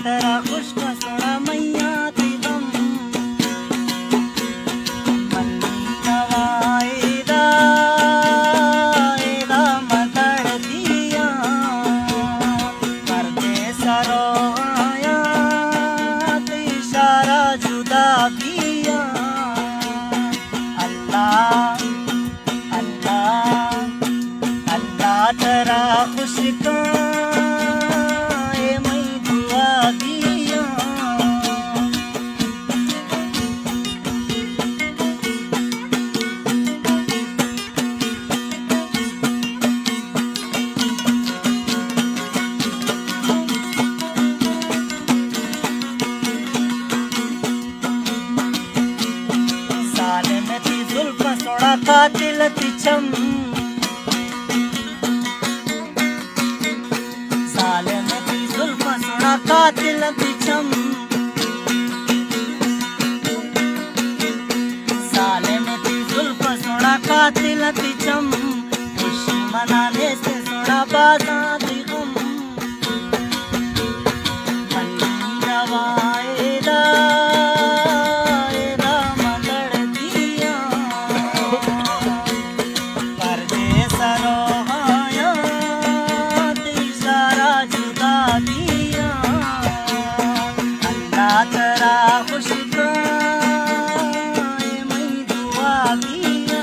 तेरा खुश सोना मैया दी गम मन्नी नवाएदा एदा मदड़ दिया कर दे सरो आया इशारा जुदा किया अल्लाह अल्लाह अल्लाह तेरा खुश का सोना कातिल तिचम साले में थी जुल्फ़ सोना कातिल तिचम साले में थी जुल्फ़ सोना कातिल तिचम खुशी मनाने से सोना बाज़ार गम मन्नी नवाएदा तेरा खुश का मैं दुआ किया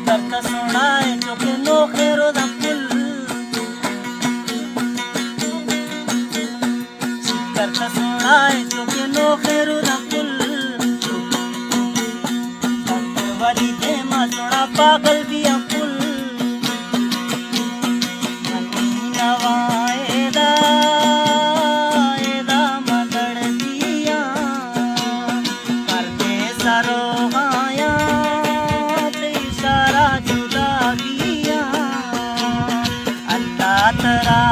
करता सोना है जो कि नो खेरो दा पुल करता सोना है जो कि नो खेरो दा पुल वाली दे मा सोना पागल भी पुल मन्नी नवाएदा एदा मदड़ दिया कर दे सरो आया जुदा किया अल्लाह तेरा